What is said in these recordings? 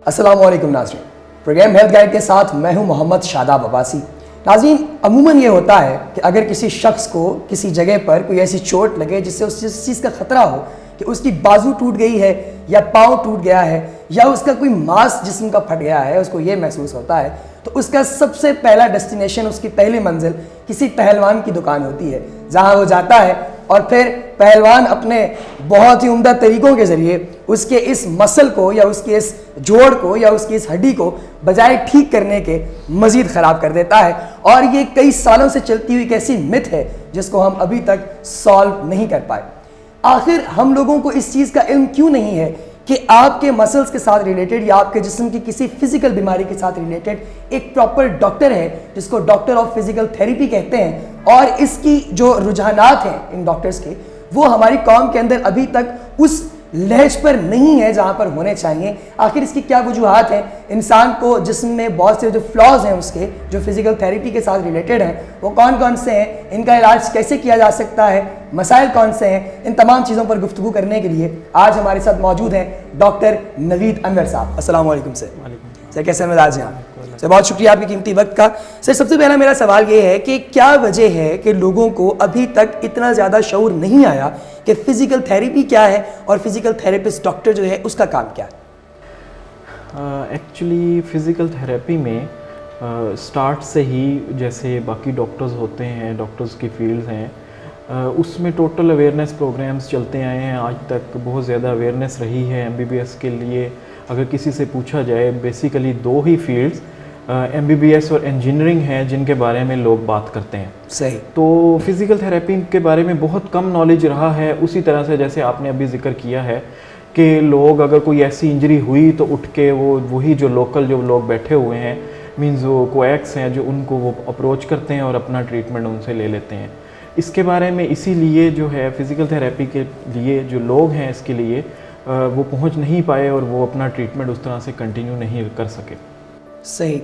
अस्सलाम वालेकुम नाज़रीन, प्रोग्राम हेल्थ गाइड के साथ मैं हूं मोहम्मद शादाब अब्बासी। नाज़रीन, अमूमन ये होता है कि अगर किसी शख्स को किसी जगह पर कोई ऐसी चोट लगे जिससे उस चीज़ का ख़तरा हो कि उसकी बाजू टूट गई है या पाँव टूट गया है या उसका कोई मांस जिस्म का फट गया है, उसको ये महसूस होता है तो उसका सबसे पहला डेस्टिनेशन, उसकी पहली मंजिल किसी पहलवान की दुकान होती है, जहाँ वो जाता है और फिर पहलवान अपने बहुत ही उम्दा तरीक़ों के ज़रिए उसके इस मसल को या उसकी इस जोड़ को या उसकी इस हड्डी को बजाय ठीक करने के मज़ीद ख़राब कर देता है। और ये कई सालों से चलती हुई एक ऐसी मिथ है जिसको हम अभी तक सॉल्व नहीं कर पाए। आखिर हम लोगों को इस चीज़ का इल्म क्यों नहीं है कि आपके मसल्स के साथ रिलेटेड या आपके जिस्म की किसी फिजिकल बीमारी के साथ रिलेटेड एक प्रॉपर डॉक्टर है जिसको डॉक्टर ऑफ फिजिकल थेरेपी कहते हैं, और इसकी जो रुझानात हैं इन डॉक्टर्स के वो हमारी कौम के अंदर अभी तक उस लहज पर नहीं है जहाँ पर होने चाहिए। आखिर इसकी क्या वजूहात हैं? इंसान को जिस्म में बहुत से जो फ्लॉज हैं उसके जो फिजिकल थेरेपी के साथ रिलेटेड हैं वो कौन कौन से हैं, इनका इलाज कैसे किया जा सकता है, मसाइल कौन से हैं, इन तमाम चीज़ों पर गुफ्तगू करने के लिए आज हमारे साथ मौजूद हैं डॉक्टर नवीद अनवर साहब। अस्सलाम वालेकुम सर। सर कैसे हैं मिजाज हैं? सर बहुत शुक्रिया आपके कीमती वक्त का। सर सबसे पहला मेरा सवाल ये है कि क्या वजह है कि लोगों को अभी तक इतना ज़्यादा शऊर नहीं आया कि फ़िज़िकल थेरेपी क्या है और फिज़िकल थेरेपिस्ट डॉक्टर जो है उसका काम क्या है? एक्चुअली फ़िज़िकल थेरेपी में स्टार्ट से ही जैसे बाकी डॉक्टर्स होते हैं, डॉक्टर्स की फील्ड्स हैं, उसमें टोटल अवेयरनेस प्रोग्राम्स चलते आए हैं। आज तक बहुत ज़्यादा अवेयरनेस रही है एमबीबीएस के लिए। अगर किसी से पूछा जाए बेसिकली दो ही फील्ड्स एमबीबीएस और इंजीनियरिंग हैं जिनके बारे में लोग बात करते हैं। सही। तो फिज़िकल थेरेपी के बारे में बहुत कम नॉलेज रहा है। उसी तरह से जैसे आपने अभी जिक्र किया है कि लोग अगर कोई ऐसी इंजरी हुई तो उठ के वही जो लोकल जो लोग बैठे हुए हैं मीन्स वो कोएक्स हैं जो उनको वो अप्रोच करते हैं और अपना ट्रीटमेंट उनसे ले लेते हैं। इसके बारे में इसीलिए जो है फ़िज़िकल थेरेपी के लिए जो लोग हैं इसके लिए वो पहुंच नहीं पाए और वो अपना ट्रीटमेंट उस तरह से कंटिन्यू नहीं कर सके। सही।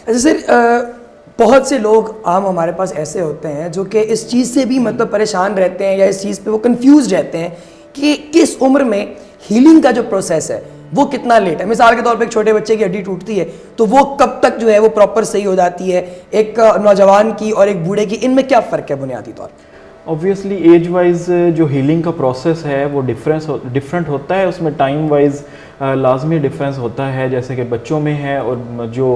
अच्छा सर, बहुत से लोग आम हमारे पास ऐसे होते हैं जो कि इस चीज़ से भी मतलब परेशान रहते हैं या इस चीज़ पे वो कंफ्यूज रहते हैं कि किस उम्र में हीलिंग का जो प्रोसेस है वो कितना लेट है। मिसाल के तौर पे एक छोटे बच्चे की हड्डी टूटती है तो वो कब तक जो है वो प्रॉपर सही हो जाती है, एक नौजवान की और एक बूढ़े की, इनमें क्या फ़र्क है बुनियादी तौर पर? ऑब्वियसली एज वाइज जो हीलिंग का प्रोसेस है वो डिफरेंट होता है, उसमें टाइम वाइज लाजमी डिफरेंस होता है। जैसे कि बच्चों में है और जो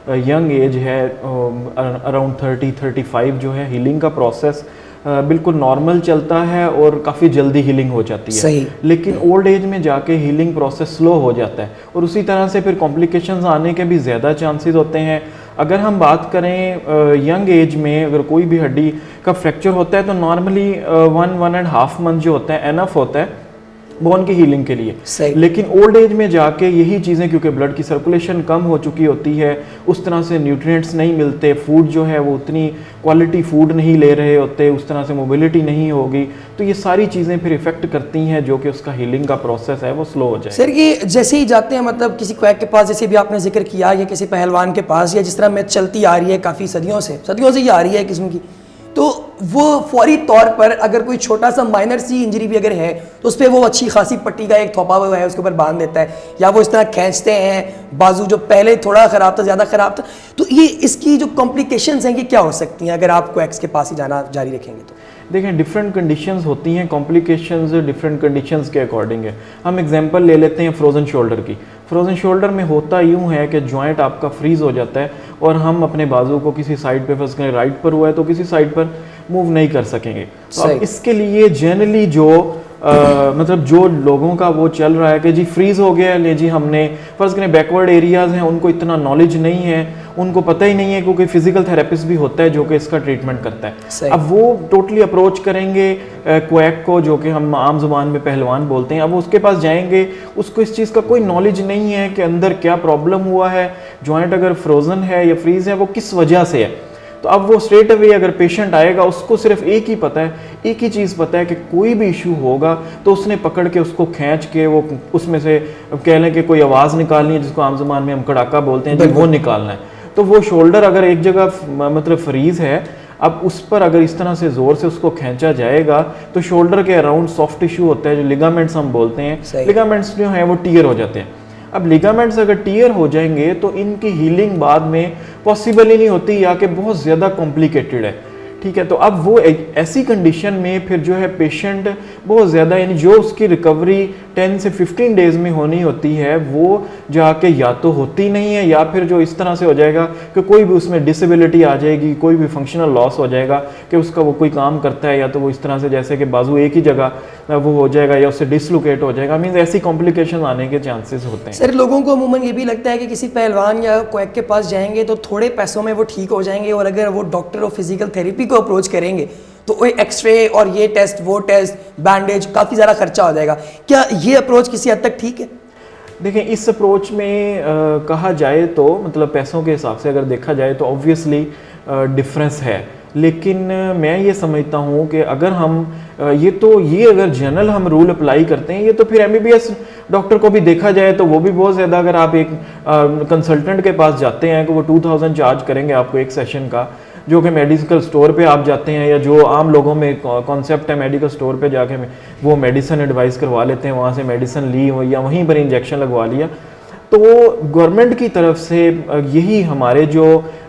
यंग एज है अराउंड 30-35 जो है हीलिंग का प्रोसेस बिल्कुल नॉर्मल चलता है और काफ़ी जल्दी हीलिंग हो जाती है। सही। लेकिन ओल्ड एज में जाके हीलिंग प्रोसेस स्लो हो जाता है और उसी तरह से फिर कॉम्प्लिकेशंस आने के भी ज़्यादा चांसेस होते हैं। अगर हम बात करें यंग एज में अगर कोई भी हड्डी का फ्रैक्चर होता है तो नॉर्मली 1-1.5 मंथ जो होता है एनफ होता है बोन की हीलिंग के लिए। लेकिन ओल्ड एज में जाके यही चीज़ें क्योंकि ब्लड की सर्कुलेशन कम हो चुकी होती है, उस तरह से न्यूट्रिएंट्स नहीं मिलते, फूड जो है वो उतनी क्वालिटी फूड नहीं ले रहे होते, उस तरह से मोबिलिटी नहीं होगी, तो ये सारी चीज़ें फिर इफेक्ट करती हैं जो कि उसका हीलिंग का प्रोसेस है वो स्लो हो जाए। सर ये जैसे ही जाते हैं मतलब किसी क्वैक के पास, जैसे भी आपने जिक्र किया, या किसी पहलवान के पास, या जिस तरह मैच चलती आ रही है काफ़ी सदियों से ही आ रही है किस्म की, तो वो फौरी तौर पर अगर कोई छोटा सा माइनर सी इंजरी भी अगर है तो उस पर वो अच्छी खासी पट्टी का एक थोपा हुआ है उसके ऊपर बांध देता है, या वो इस तरह खींचते हैं बाजू जो पहले थोड़ा ख़राब था ज़्यादा ख़राब था। तो ये इसकी जो कॉम्प्लिकेशंस हैं ये क्या हो सकती हैं अगर आप क्वैक्स के पास ही जाना जारी रखेंगे तो? देखें डिफरेंट कंडीशंस होती हैं, कॉम्प्लिकेशंस डिफरेंट कंडीशंस के अकॉर्डिंग है। हम एग्जांपल ले लेते हैं फ्रोज़न शोल्डर की। फ्रोज़न शोल्डर में होता यूँ है कि जॉइंट आपका फ्रीज़ हो जाता है और हम अपने बाजू को किसी साइड पे फंस गए, राइट पर हुआ है तो किसी साइड पर मूव नहीं कर सकेंगे। तो अब इसके लिए जनरली जो मतलब जो लोगों का वो चल रहा है कि जी फ्रीज हो गया, ले जी हमने फर्ज करें बैकवर्ड एरियाज हैं उनको इतना नॉलेज नहीं है, उनको पता ही नहीं है क्योंकि फिजिकल थेरेपिस्ट भी होता है जो कि इसका ट्रीटमेंट करता है। अब वो टोटली अप्रोच करेंगे क्वैक को जो कि हम आम जुबान में पहलवान बोलते हैं। अब वो उसके पास जाएंगे, उसको इस चीज़ का कोई नॉलेज नहीं है कि अंदर क्या प्रॉब्लम हुआ है, जॉइंट अगर फ्रोजन है या फ्रीज है वो किस वजह से है। तो अब वो स्ट्रेट अवे अगर पेशेंट आएगा उसको सिर्फ एक ही पता है, एक ही चीज़ पता है कि कोई भी इशू होगा तो उसने पकड़ के उसको खींच के वो उसमें से कह लें कि कोई आवाज़ निकालनी है जिसको आम ज़बान में हम कड़ाका बोलते हैं, जब वो निकालना है। तो वो शोल्डर अगर एक जगह मतलब फ्रीज है, अब उस पर अगर इस तरह से ज़ोर से उसको खींचा जाएगा तो शोल्डर के अराउंड सॉफ्ट टिश्यू होता है जो लिगामेंट्स हम बोलते हैं, लिगामेंट्स जो हैं वो टीयर हो जाते हैं। अब लिगामेंट्स अगर टीयर हो जाएंगे तो इनकी हीलिंग बाद में पॉसिबल ही नहीं होती या कि बहुत ज़्यादा कॉम्प्लिकेटेड है, ठीक है। तो अब वो ऐसी कंडीशन में फिर जो है पेशेंट बहुत ज़्यादा, यानी जो उसकी रिकवरी 10 से 15 डेज़ में होनी होती है वो जाके या तो होती नहीं है, या फिर जो इस तरह से हो जाएगा कि कोई भी उसमें डिसेबिलिटी आ जाएगी, कोई भी फंक्शनल लॉस हो जाएगा कि उसका वो कोई काम करता है या तो वो इस तरह से जैसे कि बाजू एक ही जगह वो हो जाएगा या उससे डिसलोकेट हो जाएगा, मीन्स ऐसी कॉम्प्लिकेशन आने के चांसेस होते हैं। सर लोगों को अमूमन ये भी लगता है कि किसी पहलवान या क्वैक के पास जाएंगे तो थोड़े पैसों में वो ठीक हो जाएंगे, और अगर वो डॉक्टर और फिजिकल थेरेपी को अप्रोच करेंगे तो वो एक्सरे और ये टेस्ट वो टेस्ट बैंडेज काफ़ी ज़्यादा खर्चा हो जाएगा। क्या ये अप्रोच किसी हद तक ठीक है? देखिए इस अप्रोच में कहा जाए तो मतलब पैसों के हिसाब से अगर देखा जाए तो ऑब्वियसली डिफरेंस है, लेकिन मैं ये समझता हूँ कि अगर हम ये अगर जनरल हम रूल अप्लाई करते हैं, ये तो फिर MBBS डॉक्टर को भी देखा जाए तो वो भी बहुत ज़्यादा, अगर आप एक कंसल्टेंट के पास जाते हैं कि वो 2000 चार्ज करेंगे आपको एक सेशन का, जो कि मेडिकल स्टोर पे आप जाते हैं या जो आम लोगों में कॉन्सेप्ट है मेडिकल स्टोर पे जाके वो मेडिसिन एडवाइस करवा लेते हैं, वहाँ से मेडिसिन ली हो या वहीं पर इंजेक्शन लगवा लिया। तो गवर्नमेंट की तरफ से यही हमारे जो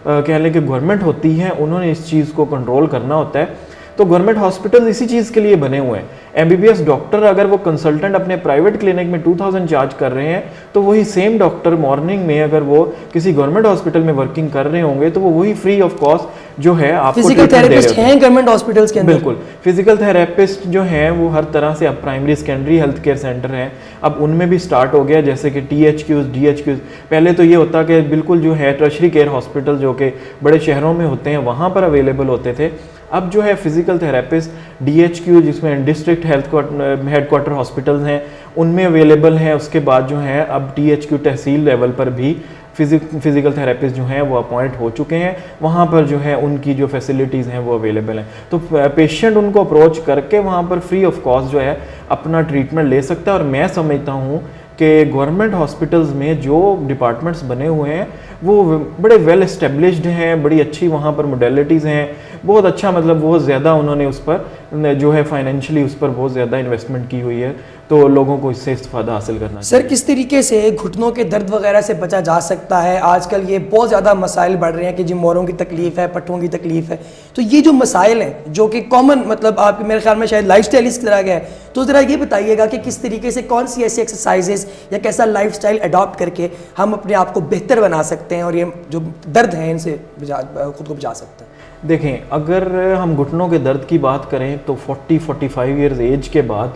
कह लें कि गवर्नमेंट होती है, उन्होंने इस चीज़ को कंट्रोल करना होता है। तो गवर्नमेंट हॉस्पिटल इसी चीज़ के लिए बने हुए हैं। MBBS डॉक्टर अगर वो कंसल्टेंट अपने प्राइवेट क्लिनिक में 2000 चार्ज कर रहे हैं तो वही सेम डॉक्टर मॉर्निंग में अगर वो किसी गवर्नमेंट हॉस्पिटल में वर्किंग कर रहे होंगे तो वो वही फ्री ऑफ कॉस्ट जो है आपको फिजिकल थेरेपिस्ट हैं गवर्नमेंट हॉस्पिटल्स के अंदर। बिल्कुल, फिजिकल थेरेपिस्ट जो हैं वो हर तरह से अब primary secondary health care centre हैं, अब उनमें भी स्टार्ट हो गया, जैसे कि THQs DHQs। पहले तो ये होता कि बिल्कुल जो है टर्शरी केयर हॉस्पिटल जो कि बड़े शहरों में होते हैं वहाँ पर अवेलेबल होते थे। अब जो है फिजिकल थेरेपिस्ट DHQ जिसमें डिस्ट्रिक्ट हेडक्वार्टर हॉस्पिटल्स हैं उनमें अवेलेबल हैं। उसके बाद जो है अब THQ तहसील लेवल पर भी फिजिकल थेरेपिस्ट जो हैं वो अपॉइंट हो चुके हैं, वहाँ पर जो है उनकी जो फैसिलिटीज़ हैं वो अवेलेबल हैं। तो पेशेंट उनको अप्रोच करके वहाँ पर फ्री ऑफ कॉस्ट जो है अपना ट्रीटमेंट ले सकता है। और मैं समझता हूँ कि गवर्नमेंट हॉस्पिटल्स में जो डिपार्टमेंट्स बने हुए हैं वो बड़े वेल एस्टेब्लिश्ड हैं, बड़ी अच्छी वहाँ पर मोडेलिटीज़ हैं, बहुत अच्छा, मतलब बहुत ज़्यादा उन्होंने उस पर जो है फाइनेंशियली उस पर बहुत ज़्यादा इन्वेस्टमेंट की हुई है, तो लोगों को इससे इस्तेफादा हासिल करना सर किस तरीके से घुटनों के दर्द वगैरह से बचा जा सकता है? आजकल ये बहुत ज़्यादा मसाइल बढ़ रहे हैं कि जिन मोरों की तकलीफ है, पट्टों की तकलीफ है, तो ये जो मसाइल हैं जो कि कॉमन मतलब आपके मेरे ख्याल में शायद लाइफस्टाइल इस तरह का है, तो ज़रा ये बताइएगा कि किस तरीके से कौन सी ऐसी एक्सरसाइजेज या कैसा लाइफस्टाइल अडॉप्ट करके हम अपने आप को बेहतर बना सकते हैं और ये जो दर्द हैं इनसे खुद को बचा सकते हैं। देखें, अगर हम घुटनों के दर्द की बात करें तो 40-45 ईयर्स एज के बाद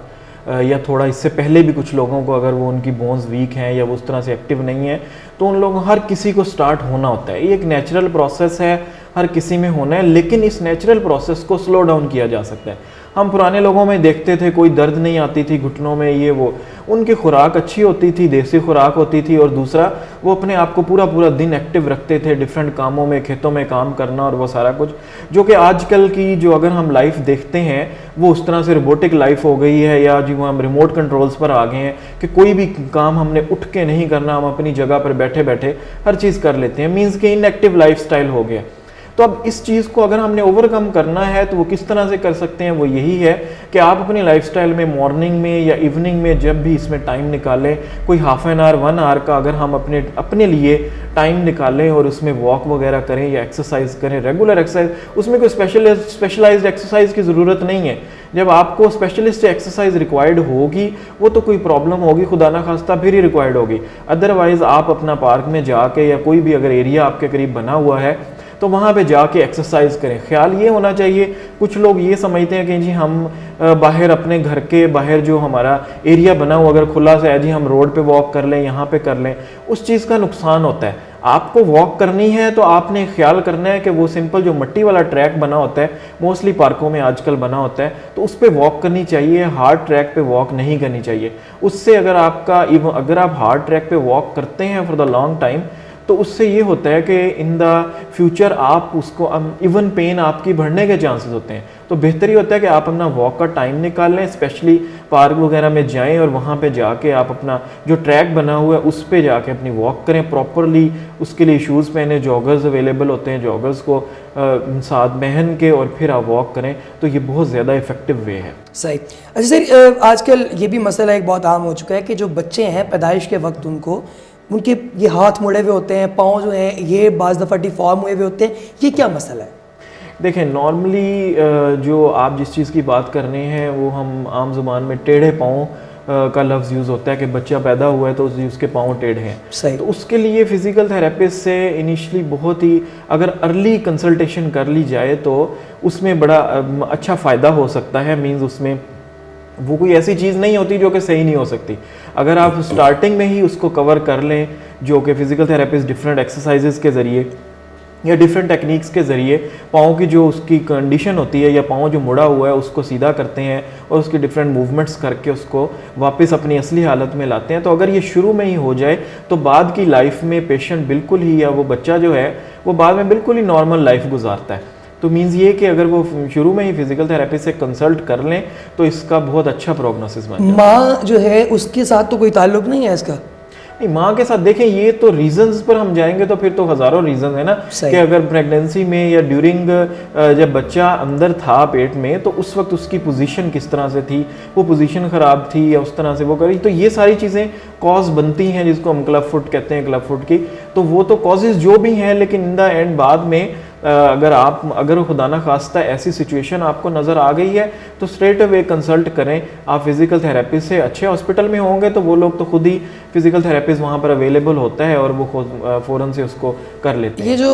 या थोड़ा इससे पहले भी कुछ लोगों को अगर वो उनकी बोन्स वीक हैं या वो उस तरह से एक्टिव नहीं है तो उन लोगों हर किसी को स्टार्ट होना होता है। ये एक नेचुरल प्रोसेस है, हर किसी में होना है, लेकिन इस नेचुरल प्रोसेस को स्लो डाउन किया जा सकता है। हम पुराने लोगों में देखते थे कोई दर्द नहीं आती थी घुटनों में, ये वो, उनकी खुराक अच्छी होती थी, देसी खुराक होती थी, और दूसरा वो अपने आप को पूरा पूरा दिन एक्टिव रखते थे, डिफरेंट कामों में, खेतों में काम करना और वो सारा कुछ, जो कि आजकल की जो अगर हम लाइफ देखते हैं वो उस तरह से रोबोटिक लाइफ हो गई है, या जो हम रिमोट कंट्रोल्स पर आ गए हैं कि कोई भी काम हमने उठ के नहीं करना, हम अपनी जगह पर बैठे बैठे हर चीज़ कर लेते हैं, मीन्स कि इनएक्टिव लाइफ स्टाइल हो गया। तो अब इस चीज़ को अगर हमने ओवरकम करना है तो वो किस तरह से कर सकते हैं, वो यही है कि आप अपनी लाइफस्टाइल में मॉर्निंग में या इवनिंग में जब भी इसमें टाइम निकालें, कोई हाफ एन आवर 1 आवर का अगर हम अपने लिए टाइम निकालें और उसमें वॉक वगैरह करें या एक्सरसाइज करें, रेगुलर एक्सरसाइज, उसमें कोई स्पेशलाइज्ड एक्सरसाइज की ज़रूरत नहीं है। जब आपको स्पेशलिस्ट एक्सरसाइज रिक्वायर्ड होगी वो तो कोई प्रॉब्लम होगी, खुदा ना खास्ता फिर ही रिक्वायर्ड होगी, अदरवाइज़ आप अपना पार्क में जाके या कोई भी अगर एरिया आपके करीब बना हुआ है तो वहाँ पे जाके एक्सरसाइज करें। ख्याल ये होना चाहिए, कुछ लोग ये समझते हैं कि जी हम बाहर अपने घर के बाहर जो हमारा एरिया बना हुआ अगर खुला सा है जी हम रोड पे वॉक कर लें, यहाँ पे कर लें, उस चीज़ का नुकसान होता है। आपको वॉक करनी है तो आपने ख्याल करना है कि वो सिंपल जो मिट्टी वाला ट्रैक बना होता है, मोस्टली पार्कों में आजकल बना होता है, तो उस पर वॉक करनी चाहिए, हार्ड ट्रैक पे वॉक नहीं करनी चाहिए। उससे अगर आप हार्ड ट्रैक पे वॉक करते हैं फॉर द लॉन्ग टाइम तो उससे ये होता है कि इन द फ्यूचर आप उसको इवन पेन आपकी बढ़ने के चांसेस होते हैं। तो बेहतर ही होता है कि आप अपना वॉक का टाइम निकाल लें, स्पेशली पार्क वगैरह में जाएं और वहाँ पे जाके आप अपना जो ट्रैक बना हुआ है उस पे जाके अपनी वॉक करें प्रॉपरली। उसके लिए शूज़ पहने, जॉगर्स अवेलेबल होते हैं, जॉगर्स को साथ पहन के और फिर आप वॉक करें, तो ये बहुत ज़्यादा इफेक्टिव वे है। सही। अच्छा सर, आजकल ये भी मसला एक बहुत आम हो चुका है कि जो बच्चे हैं पैदाइश के वक्त उनके ये हाथ मुड़े हुए होते हैं, पाँव जो हैं ये बाज़ दफ़ा डिफॉर्म हुए हुए होते हैं, ये क्या मसला है? देखें, नॉर्मली जो आप जिस चीज़ की बात कर रहे हैं वो हम आम ज़ुबान में टेढ़े पाँव का लफ्ज़ यूज़ होता है कि बच्चा पैदा हुआ है तो उसके पाँव टेढ़े हैं। सही। तो उसके लिए फ़िज़िकल थेरेपिस्ट से इनिशियली बहुत ही अगर अर्ली कंसल्टेशन कर ली जाए तो उसमें बड़ा अच्छा फ़ायदा हो सकता है। मींस उसमें वो कोई ऐसी चीज़ नहीं होती जो कि सही नहीं हो सकती। अगर आप स्टार्टिंग में ही उसको कवर कर लें, जो कि फ़िज़िकल थेरेपिस्ट डिफरेंट एक्सरसाइजेज़ के ज़रिए या डिफरेंट टेक्निक्स के ज़रिए पाँव की जो उसकी कंडीशन होती है या पाँव जो मुड़ा हुआ है उसको सीधा करते हैं और उसके डिफरेंट मूवमेंट्स करके उसको वापस अपनी असली हालत में लाते हैं, तो अगर ये शुरू में ही हो जाए तो बाद की लाइफ में पेशेंट बिल्कुल ही, या वो बच्चा जो है वो बाद में बिल्कुल ही नॉर्मल लाइफ गुजारता है। तो मीन्स ये कि अगर वो शुरू में ही फिजिकल थेरेपी से कंसल्ट कर लें तो इसका बहुत अच्छा प्रोग्नोसिस बन जाता है। माँ जो है उसके साथ तो कोई ताल्लुक नहीं है इसका? नहीं, माँ के साथ देखें, ये तो रीजंस पर हम जाएंगे तो फिर तो हज़ारों रीजन है ना कि अगर प्रेगनेंसी में या ड्यूरिंग जब बच्चा अंदर था पेट में तो उस वक्त उसकी पोजीशन किस तरह से थी, वो पोजीशन ख़राब थी या उस तरह से वो करी, तो ये सारी चीज़ें कॉज बनती हैं जिसको हम क्लब फुट कहते हैं, क्लब फुट की। तो वो तो कॉजेज़ जो भी हैं, लेकिन इन द एंड बाद में अगर खुदा ना खास्ता ऐसी सिचुएशन आपको नज़र आ गई है तो स्ट्रेट अवे कंसल्ट करें आप फिज़िकल थेरेपिस्ट से। अच्छे हॉस्पिटल में होंगे तो वो लोग तो खुद ही फिज़िकल थेरेपिस्ट वहाँ पर अवेलेबल होता है और वो खुद फ़ौरन से उसको कर लेते हैं। ये जो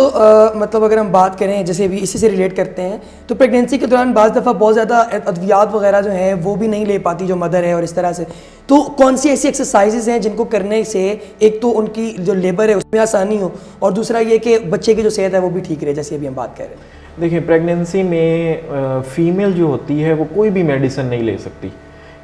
मतलब अगर हम बात करें, जैसे भी इसी से रिलेट करते हैं, तो प्रेगनेंसी के दौरान बाज़ दफ़ा बहुत ज़्यादा अद्वियात वगैरह जो हैं वो भी नहीं ले पाती जो मदर है, और इस तरह से तो कौन सी ऐसी एक्सरसाइजेज हैं जिनको करने से एक तो उनकी जो लेबर है उसमें आसानी हो, और दूसरा ये कि बच्चे की जो सेहत है वो भी ठीक रहे, जैसे अभी हम बात कर रहे हैं? देखिए, प्रेगनेंसी में फ़ीमेल जो होती है वो कोई भी मेडिसिन नहीं ले सकती।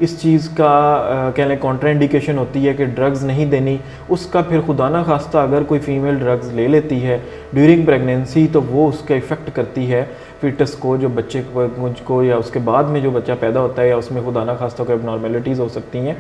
इस चीज़ का कह लें कॉन्ट्राइंडिकेशन होती है कि ड्रग्स नहीं देनी। उसका फिर खुदा ना खास्ता अगर कोई फ़ीमेल ड्रग्स ले लेती है ड्यूरिंग प्रेगनेंसी तो वो उसका इफ़ेक्ट करती है फीटस को, जो बच्चे को या उसके बाद में जो बच्चा पैदा होता है, या उसमें खुदा ना खास्ता कोई एबनॉर्मेलिटीज़ हो सकती हैं।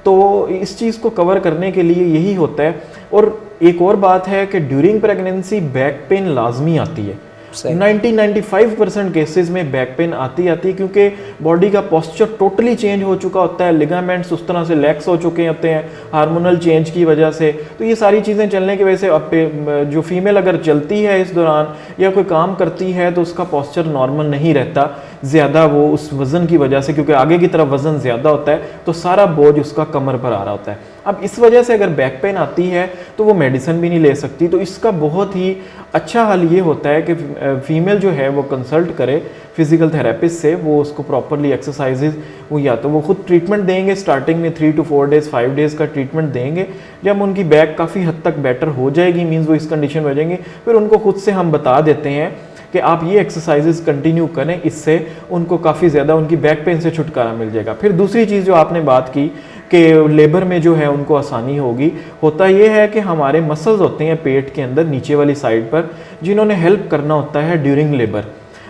तो इस चीज़ को कवर करने के लिए यही होता है। और एक और बात है कि ड्यूरिंग प्रेगनेंसी बैक पेन लाजमी आती है। 90-95% केसेस में बैक पेन आती है क्योंकि बॉडी का पोस्चर टोटली चेंज हो चुका होता है, लिगामेंट्स उस तरह से लैक्स हो चुके होते हैं हार्मोनल चेंज की वजह से। तो ये सारी चीज़ें चलने की वजह से अब जो फीमेल अगर चलती है इस दौरान या कोई काम करती है तो उसका पोस्चर नॉर्मल नहीं रहता ज़्यादा, वो उस वज़न की वजह से, क्योंकि आगे की तरफ वज़न ज़्यादा होता है तो सारा बोझ उसका कमर पर आ रहा होता है। अब इस वजह से अगर बैक पेन आती है तो वो मेडिसिन भी नहीं ले सकती। तो इसका बहुत ही अच्छा हल ये होता है कि फीमेल जो है वो कंसल्ट करे फिज़िकल थेरेपिस्ट से, वो उसको प्रॉपरली एक्सरसाइजेज, वो या तो वो खुद ट्रीटमेंट देंगे स्टार्टिंग में 3 to 4 days 5 days का ट्रीटमेंट देंगे। जब उनकी बैक काफ़ी हद तक बेटर हो जाएगी, मीन्स वो इस कंडीशन में हो जाएंगे, फिर उनको खुद से हम बता देते हैं कि आप ये एक्सरसाइजेज कंटिन्यू करें, इससे उनको काफ़ी ज़्यादा उनकी बैक पेन से छुटकारा मिल जाएगा। फिर दूसरी चीज़ जो आपने बात की कि लेबर में जो है उनको आसानी होगी, होता ये है कि हमारे मसल्स होते हैं पेट के अंदर नीचे वाली साइड पर जिन्होंने हेल्प करना होता है ड्यूरिंग लेबर।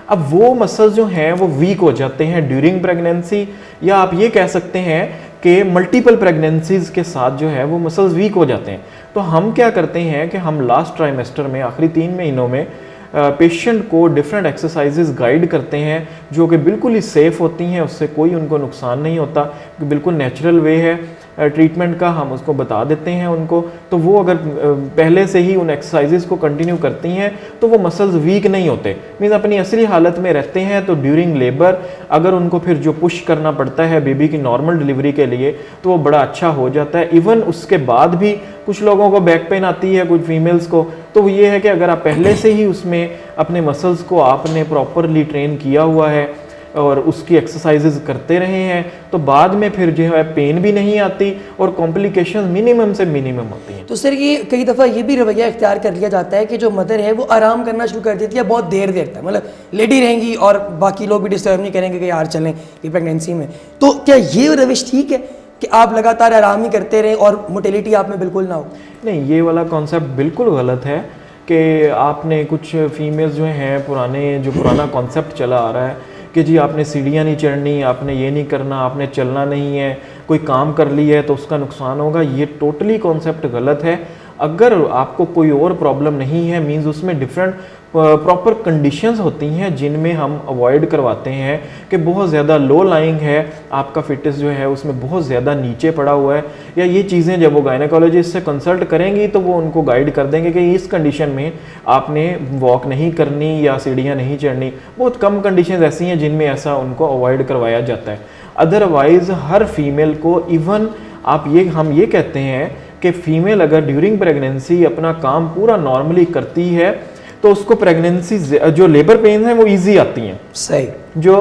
अब वो मसल्स जो हैं वो वीक हो जाते हैं ड्यूरिंग प्रेगनेंसी, या आप ये कह सकते हैं कि मल्टीपल प्रेगनेंसीज के साथ जो है वो मसल्स वीक हो जाते हैं। तो हम क्या करते हैं कि हम लास्ट ट्राइमेस्टर में आखिरी 3 महीनों में पेशेंट को डिफरेंट एक्सरसाइजेज गाइड करते हैं जो कि बिल्कुल ही सेफ़ होती हैं, उससे कोई उनको नुकसान नहीं होता, बिल्कुल नेचुरल वे है ट्रीटमेंट का, हम उसको बता देते हैं उनको। तो वो अगर पहले से ही उन एक्सरसाइजेज को कंटिन्यू करती हैं तो वो मसल्स वीक नहीं होते, मीन्स अपनी असली हालत में रहते हैं। तो ड्यूरिंग लेबर अगर उनको फिर जो पुश करना पड़ता है बेबी की नॉर्मल डिलीवरी के लिए तो वो बड़ा अच्छा हो जाता है। इवन उसके बाद भी कुछ लोगों को बैक पेन आती है, कुछ फीमेल्स को, तो ये है कि अगर आप पहले से ही उसमें अपने मसल्स को आपने प्रॉपरली ट्रेन किया हुआ है और उसकी एक्सरसाइजेज करते रहे हैं तो बाद में फिर जो है पेन भी नहीं आती और कॉम्प्लिकेशन मिनिमम से मिनिमम होती हैं। तो सर ये कई दफ़ा ये भी रवैया इख्तियार कर लिया जाता है कि जो मदर है वो आराम करना शुरू कर देती है बहुत देर तक, मतलब लेडी रहेंगी और बाकी लोग भी डिस्टर्ब नहीं करेंगे कि यार चलें ये प्रेगनेंसी में। तो क्या ये रविश ठीक है कि आप लगातार आराम ही करते रहें और मोटिलिटी आप में बिल्कुल ना हो? नहीं, ये वाला कॉन्सेप्ट बिल्कुल गलत है कि आपने कुछ फीमेल्स जो हैं जो पुराना कॉन्सेप्ट चला आ रहा है कि जी आपने सीढ़ियाँ नहीं चढ़नी, आपने ये नहीं करना, आपने चलना नहीं है, कोई काम कर लिया है तो उसका नुकसान होगा, ये टोटली कॉन्सेप्ट गलत है। अगर आपको कोई और प्रॉब्लम नहीं है, मींस उसमें डिफरेंट प्रॉपर कंडीशंस होती हैं जिनमें हम अवॉइड करवाते हैं कि बहुत ज़्यादा लो लाइंग है, आपका फिटनेस जो है उसमें बहुत ज़्यादा नीचे पड़ा हुआ है, या ये चीज़ें जब वो गायनेकोलॉजिस्ट से कंसल्ट करेंगी तो वो उनको गाइड कर देंगे कि इस कंडीशन में आपने वॉक नहीं करनी या सीढ़ियाँ नहीं चढ़नी। बहुत कम कंडीशंस ऐसी हैं जिनमें ऐसा उनको अवॉइड करवाया जाता है। अदरवाइज़ हर फीमेल को, इवन हम ये कहते हैं कि फ़ीमेल अगर ड्यूरिंग प्रेगनेंसी अपना काम पूरा नॉर्मली करती है तो उसको प्रेगनेंसी जो लेबर पेन है वो इजी आती हैं। सही। जो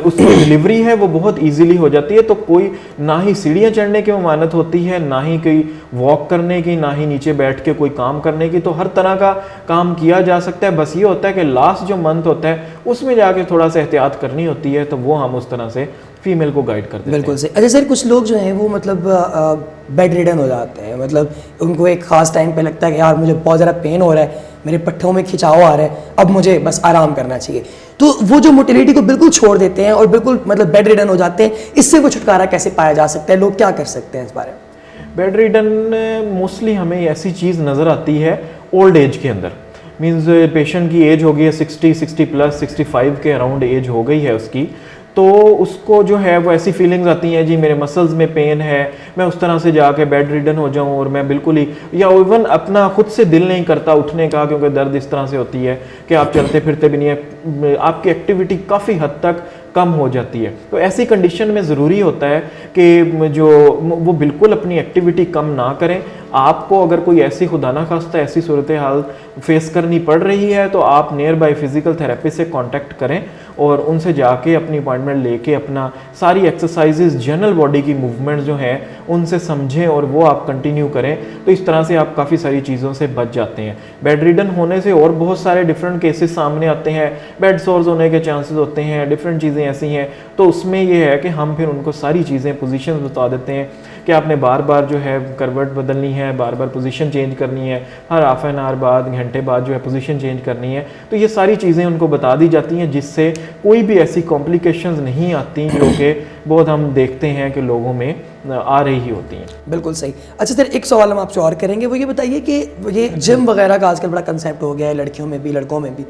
उसकी डिलीवरी है वो बहुत इजीली हो जाती है। तो कोई ना ही सीढ़ियाँ चढ़ने की ममानत होती है, ना ही कोई वॉक करने की, ना ही नीचे बैठ के कोई काम करने की। तो हर तरह का काम किया जा सकता है। बस ये होता है कि लास्ट जो मंथ होता है उसमें जाके थोड़ा सा एहतियात करनी होती है, तो वो हम उस तरह से फीमेल को गाइड कर देते हैं। बिल्कुल सही। अच्छा सर, कुछ लोग जो हैं वो मतलब बेड रिडन हो जाते हैं, मतलब उनको एक ख़ास टाइम पे लगता है कि यार मुझे बहुत ज़्यादा पेन हो रहा है, मेरे पट्ठों में खिंचाव आ रहा है, अब मुझे बस आराम करना चाहिए। तो वो जो मोटिलिटी को बिल्कुल छोड़ देते हैं और बिल्कुल मतलब बेड रिडन हो जाते हैं, इससे वो छुटकारा कैसे पाया जा सकता है? लोग क्या कर सकते हैं इस बारे में? बेड रिडन मोस्टली हमें ऐसी चीज़ नज़र आती है ओल्ड एज के अंदर। मींस पेशेंट की एज हो गई है 60 प्लस 65 के अराउंड एज हो गई है उसकी, तो उसको जो है वो ऐसी फीलिंग्स आती हैं जी मेरे मसल्स में पेन है, मैं उस तरह से जाके बेड रिडन हो जाऊं और मैं बिल्कुल ही, या इवन अपना खुद से दिल नहीं करता उठने का, क्योंकि दर्द इस तरह से होती है कि आप चलते फिरते भी नहीं है, आपकी एक्टिविटी काफ़ी हद तक कम हो जाती है। तो ऐसी कंडीशन में ज़रूरी होता है कि वो बिल्कुल अपनी एक्टिविटी कम ना करें। आपको अगर कोई ऐसी खुदा ना खास्ता ऐसी सूरत हाल फेस करनी पड़ रही है तो आप नियर बाय फिजिकल थेरेपिस्ट से कांटेक्ट करें और उनसे जाके अपनी अपॉइंटमेंट लेके अपना सारी एक्सरसाइजेज, जनरल बॉडी की मूवमेंट जो हैं उनसे समझें और वो आप कंटिन्यू करें। तो इस तरह से आप काफ़ी सारी चीज़ों से बच जाते हैं। बेड रिडन होने से और बहुत सारे डिफरेंट केसेस सामने आते हैं, बेड सोर्स होने के चांसेस होते हैं, डिफरेंट चीज़ें ऐसी हैं। तो उसमें ये है कि हम फिर उनको सारी चीज़ें, पोजीशंस बता देते हैं कि आपने बार बार जो है करवट बदलनी है, बार बार पोजीशन चेंज करनी है, हर हाफ एन आवर बाद, घंटे बाद जो है पोजीशन चेंज करनी है। तो ये सारी चीज़ें उनको बता दी जाती हैं जिससे कोई भी ऐसी कॉम्प्लिकेशंस नहीं आती जो कि बहुत हम देखते हैं कि लोगों में आ रही होती हैं। बिल्कुल सही। अच्छा सर, एक सवाल हम आपसे और करेंगे, वो ये बताइए कि ये जिम वगैरह का आजकल बड़ा कंसेप्ट हो गया है, लड़कियों में भी लड़कों में भी,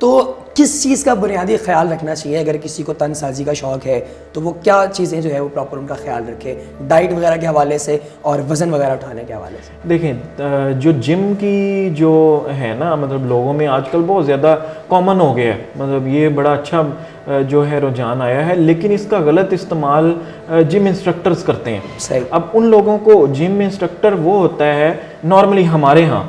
तो किस चीज़ का बुनियादी ख्याल रखना चाहिए? अगर किसी को तनसाजी का शौक़ है तो वो क्या चीज़ें जो है वो प्रॉपर उनका ख्याल रखे, डाइट वगैरह के हवाले से और वज़न वगैरह उठाने के हवाले से? देखें, जो जिम की जो है ना, मतलब लोगों में आजकल बहुत ज़्यादा कॉमन हो गया है, मतलब ये बड़ा अच्छा जो है रुझान आया है, लेकिन इसका गलत इस्तेमाल जिम इंस्ट्रक्टर्स करते हैं। सही। अब उन लोगों को, जिम इंस्ट्रक्टर वो होता है नॉर्मली हमारे यहाँ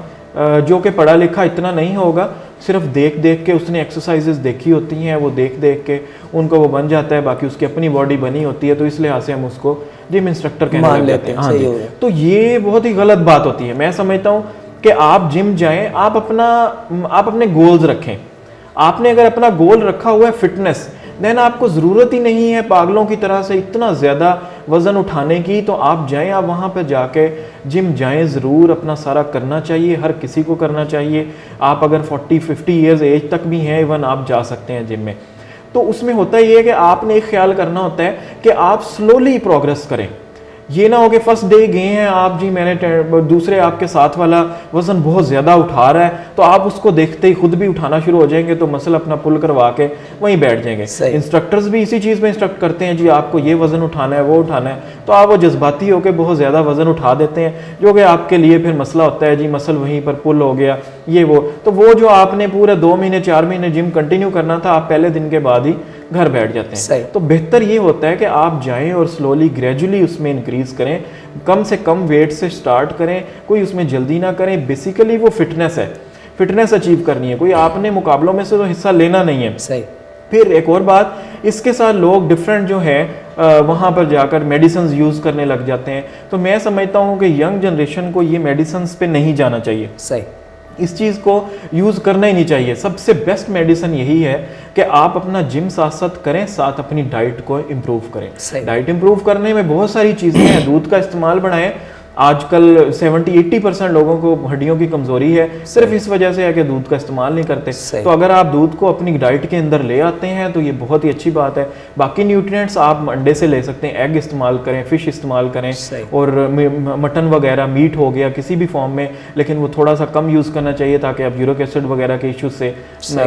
जो कि पढ़ा लिखा इतना नहीं होगा, सिर्फ देख देख के उसने एक्सरसाइजेज देखी होती हैं, वो देख देख के उनको वो बन जाता है, बाकी उसकी अपनी बॉडी बनी होती है, तो इस लिहाज से हम उसको जिम इंस्ट्रक्टर कहने लग जाते हैं। हाँ जी। तो ये बहुत ही गलत बात होती है। मैं समझता हूँ कि आप जिम जाएं, आप अपने गोल्स रखें। आपने अगर अपना गोल रखा हुआ है फिटनेस, देन आपको ज़रूरत ही नहीं है पागलों की तरह से इतना ज़्यादा वज़न उठाने की। तो आप जाएं, आप वहाँ पर जाके जिम जाएं ज़रूर, अपना सारा करना चाहिए, हर किसी को करना चाहिए। आप अगर 40-50 ईयर्स एज तक भी हैं, इवन आप जा सकते हैं जिम में। तो उसमें होता ये है कि आपने एक ख्याल करना होता है कि आप स्लोली प्रोग्रेस करें। ये ना हो कि फर्स्ट डे गए हैं आप, जी मैंने दूसरे आपके साथ वाला वज़न बहुत ज़्यादा उठा रहा है तो आप उसको देखते ही खुद भी उठाना शुरू हो जाएंगे, तो मसल अपना पुल करवा के वहीं बैठ जाएंगे। इंस्ट्रक्टर्स भी इसी चीज़ में इंस्ट्रक्ट करते हैं, जी आपको ये वज़न उठाना है, वो उठाना है, तो आप वो जज्बाती होकर बहुत ज़्यादा वज़न उठा देते हैं, जो कि आपके लिए फिर मसला होता है, जी मसल वहीं पर पुल हो गया, ये वो। तो वो जो आपने पूरे 2 महीने 4 महीने जिम कंटिन्यू करना था, आप पहले दिन के बाद ही घर बैठ जाते हैं। तो बेहतर ये होता है कि आप जाएं और स्लोली ग्रेजुअली उसमें इंक्रीज करें, कम से कम वेट से स्टार्ट करें, कोई उसमें जल्दी ना करें। बेसिकली वो फिटनेस है, फिटनेस अचीव करनी है, कोई आपने मुकाबलों में से तो हिस्सा लेना नहीं है। सही। फिर एक और बात, इसके साथ लोग डिफरेंट जो है वहाँ पर जाकर मेडिसिन यूज़ करने लग जाते हैं। तो मैं समझता हूँ कि यंग जनरेशन को ये मेडिसिन पे नहीं जाना चाहिए। सही। इस चीज़ को यूज़ करना ही नहीं चाहिए। सबसे बेस्ट मेडिसिन यही है कि आप अपना जिम साथ साथ करें, साथ अपनी डाइट को इम्प्रूव करें। डाइट इम्प्रूव करने में बहुत सारी चीज़ें हैं। दूध का इस्तेमाल बढ़ाएं, आजकल 70-80% लोगों को हड्डियों की कमजोरी है, सिर्फ इस वजह से है कि दूध का इस्तेमाल नहीं करते। सही। तो अगर आप दूध को अपनी डाइट के अंदर ले आते हैं तो ये बहुत ही अच्छी बात है। बाकी न्यूट्रिएंट्स आप अंडे से ले सकते हैं, एग इस्तेमाल करें, फिश इस्तेमाल करें, सही। और मटन वगैरह, मीट हो गया किसी भी फॉर्म में, लेकिन वो थोड़ा सा कम यूज़ करना चाहिए ताकि आप यूरिक एसिड वगैरह के इश्यूज से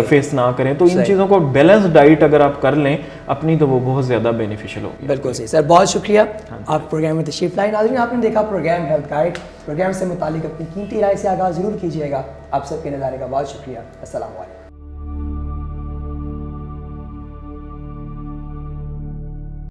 फेस ना करें। तो इन सही। चीज़ों को बैलेंस डाइट अगर आप कर लें अपनी, तो वो बहुत ज़्यादा बेनिफिशियल होगी। बिल्कुल सही सर, बहुत शुक्रिया आप प्रोग्राम में तशरीफ लाई। नाज़रीन, आपने देखा प्रोग्राम हेल्थ गाइड। प्रोग्राम से मुतालिक अपनी कीमती राय से आगाज़ ज़रूर कीजिएगा। आप सबके नज़ारे का बहुत शुक्रिया। अस्सलाम वालेकुम।